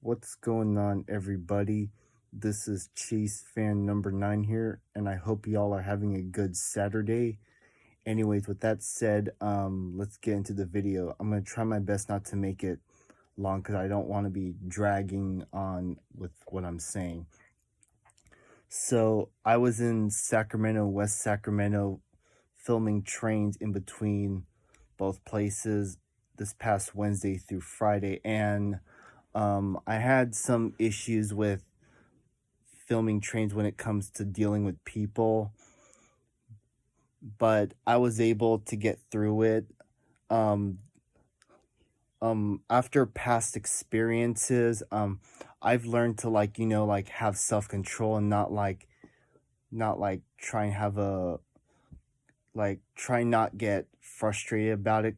What's going on, everybody? This is Chase fan number 9 here, and I hope y'all are having a good Saturday. Anyways, with that said, let's get into the video. I'm gonna try my best not to make it long because I don't want to be dragging on with what I'm saying. So I was in Sacramento, West Sacramento, filming trains in between both places this past Wednesday through Friday, and I had some issues with filming trains when it comes to dealing with people, but I was able to get through it. Um, After past experiences, I've learned to have self-control and not try and have a try not get frustrated about it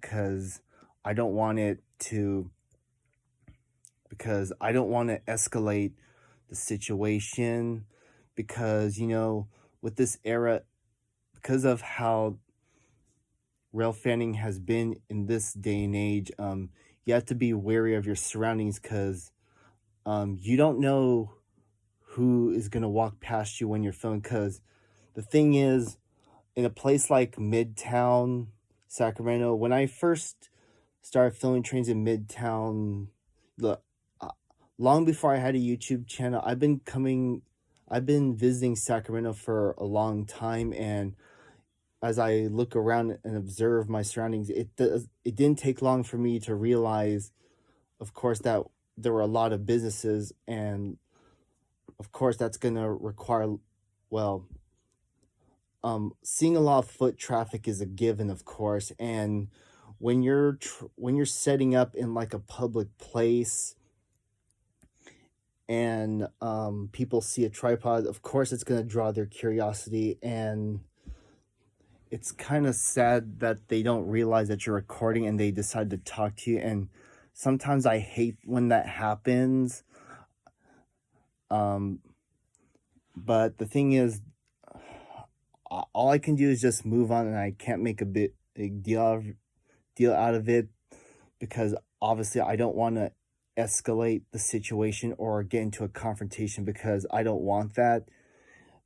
I don't want it to because I don't want to escalate the situation with this era, because of how rail fanning has been in this day and age, you have to be wary of your surroundings because you don't know who is going to walk past you when you're filming. Because the thing is, in a place like Midtown Sacramento, when I first started filming trains in Midtown, look, long before I had a YouTube channel, I've been visiting Sacramento for a long time, and as I look around and observe my surroundings, it didn't take long for me to realize, of course, that there were a lot of businesses, and of course that's gonna require, well, seeing a lot of foot traffic is a given, of course, and when you're setting up in like a public place and people see a tripod, of course it's going to draw their curiosity, and it's kind of sad that they don't realize that you're recording and they decide to talk to you. And sometimes I hate when that happens, but the thing is, all I can do is just move on, and I can't make a big deal out of it, because obviously I don't want to escalate the situation or get into a confrontation, because I don't want that.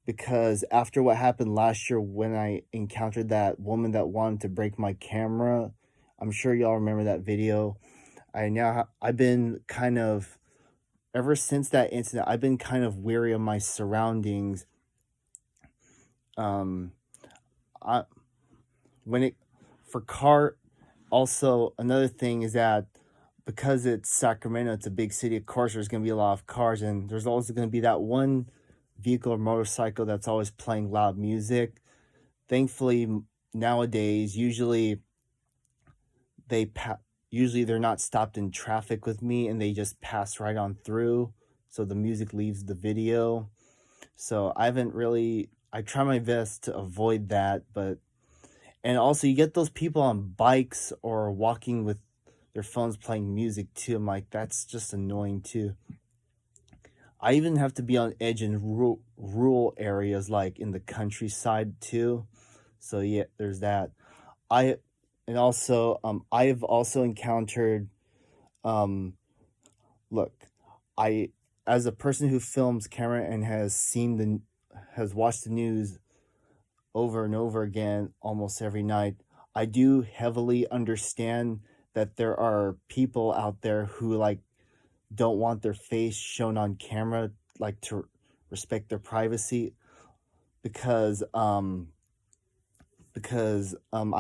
Because after what happened last year when I encountered that woman that wanted to break my camera, I'm sure y'all remember that video. I've been kind of, ever since that incident, I've been kind of wary of my surroundings. I when it for car Also, another thing is that because it's Sacramento, it's a big city, of course there's going to be a lot of cars, and there's also going to be that one vehicle or motorcycle that's always playing loud music. Thankfully, nowadays, usually they're not stopped in traffic with me, and they just pass right on through, so the music leaves the video. So I try my best to avoid that. And also, you get those people on bikes or walking with their phones playing music too. I'm like, that's just annoying too. I even have to be on edge in rural areas, like in the countryside too. So yeah, there's that. I have also encountered, look, I as a person who films camera and has watched the news over and over again almost every night, I do heavily understand that there are people out there who don't want their face shown on camera, to respect their privacy, because I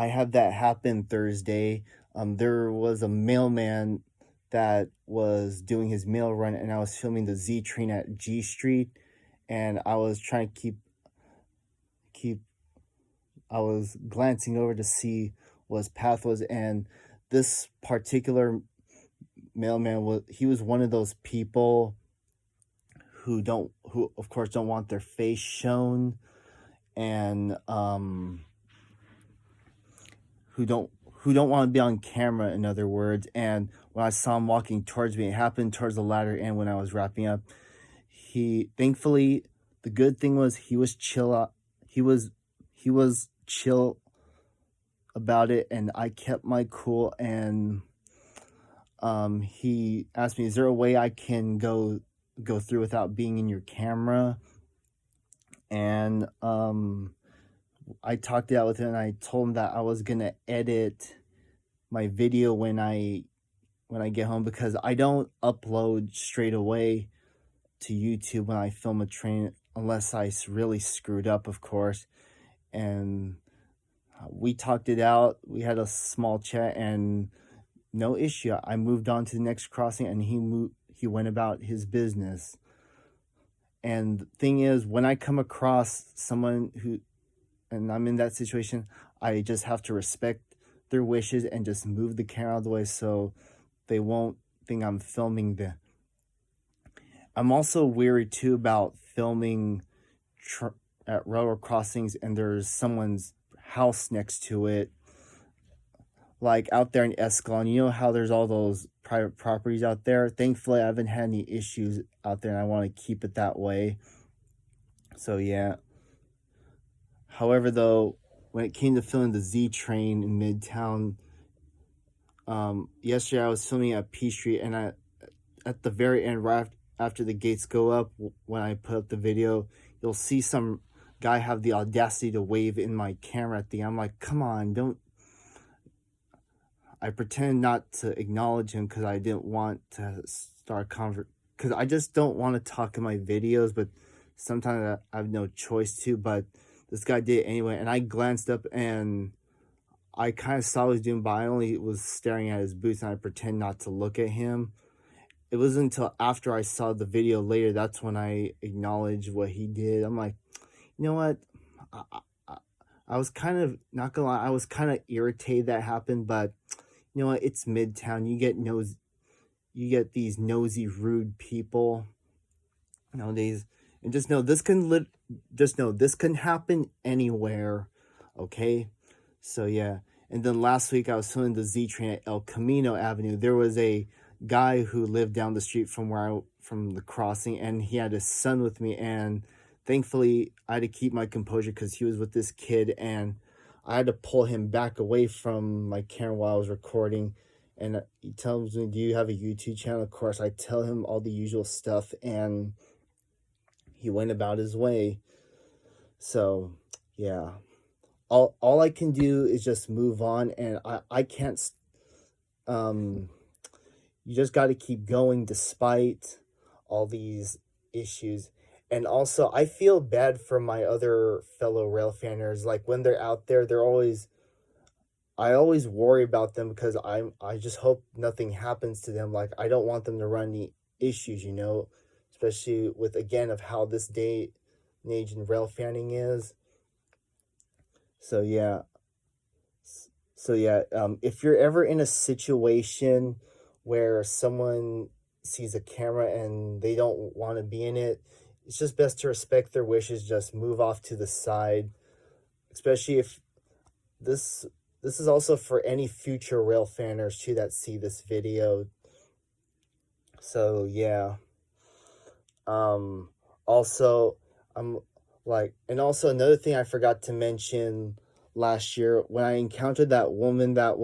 had that happen Thursday. There was a mailman that was doing his mail run, and I was filming the Z train at G Street, and I was trying to keep I was glancing over to see what his path was, and this particular mailman was one of those people who of course don't want their face shown, and who don't want to be on camera, in other words. And when I saw him walking towards me, it happened towards the latter end when I was wrapping up. Thankfully, the good thing was he was chill. He was chill about it, and I kept my cool, and he asked me, is there a way I can go through without being in your camera? And I talked it out with him, and I told him that I was gonna edit my video when I get home, because I don't upload straight away to YouTube when I film a train, unless I really screwed up, of course. And we talked it out. We had a small chat, and no issue. I moved on to the next crossing, and he went about his business. And the thing is, when I come across someone and I'm in that situation, I just have to respect their wishes and just move the camera out of the way so they won't think I'm filming them. I'm also weary too about filming at railroad crossings and there's someone's house next to it. Like out there in Escalon, you know how there's all those private properties out there? Thankfully, I haven't had any issues out there, and I want to keep it that way. So, yeah. However, though, when it came to filming the Z train in Midtown, yesterday I was filming at P Street, and at the very end, right after the gates go up, when I put up the video, you'll see some guy have the audacity to wave in my camera at the end. I'm like, come on, don't. I pretend not to acknowledge him because I didn't want to start because I just don't want to talk in my videos, but sometimes I have no choice to. But this guy did it anyway, and I glanced up and I kind of saw what he was doing, but I only was staring at his boots, and I pretend not to look at him. It wasn't until after I saw the video later, that's when I acknowledged what he did. I'm like, you know what? I was kind of, not gonna lie, I was kind of irritated that happened, but you know what? It's Midtown. You get these nosy, rude people nowadays, and just know this can happen anywhere. Okay, so yeah. And then last week I was filming the Z train at El Camino Avenue. There was a guy who lived down the street from the crossing, and he had his son with me, and thankfully I had to keep my composure because he was with this kid, and I had to pull him back away from my camera while I was recording. And he tells me, do you have a YouTube channel? Of course, I tell him all the usual stuff, and he went about his way. So, yeah. All I can do is just move on, and I can't, you just got to keep going despite all these issues. And also, I feel bad for my other fellow rail fanners. Like, when they're out there, I always worry about them because I just hope nothing happens to them. Like, I don't want them to run any issues, especially with, again, of how this day and age in rail fanning is. So, yeah. If you're ever in a situation where someone sees a camera and they don't want to be in it, it's just best to respect their wishes. Just move off to the side, especially if this is also for any future rail fanners too that see this video. So yeah. Also, and also another thing I forgot to mention last year, when I encountered that woman that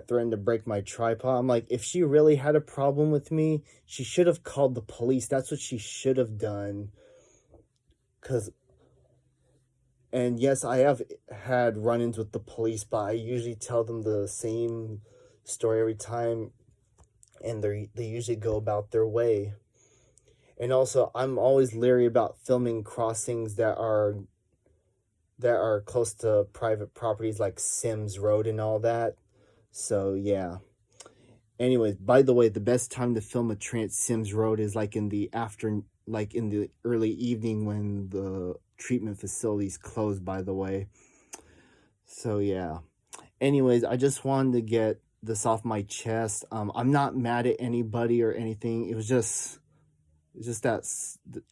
threatened to break my tripod, I'm like, if she really had a problem with me, she should have called the police. That's what she should have done. And yes, I have had run-ins with the police, but I usually tell them the same story every time, and they usually go about their way. And also, I'm always leery about filming crossings that are close to private properties like Sims Road and all that. So, yeah. Anyways, by the way, the best time to film a train at Sims Road is in the early evening when the treatment facility's closed, by the way. So, yeah. Anyways, I just wanted to get this off my chest. I'm not mad at anybody or anything. It's just that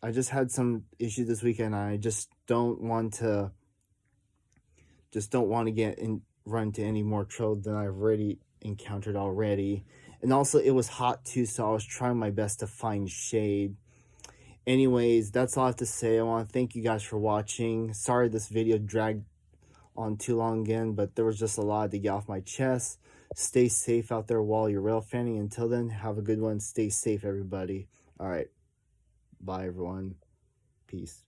I just had some issues this weekend. I just don't want to run into any more trouble than I've already encountered already. And also, it was hot too, so I was trying my best to find shade. Anyways, that's all I have to say. I want to thank you guys for watching. Sorry this video dragged on too long again, but there was just a lot to get off my chest. stay safe out there while you're rail fanning. Until then, have a good one. Stay safe, everybody. All right. Bye, everyone. Peace.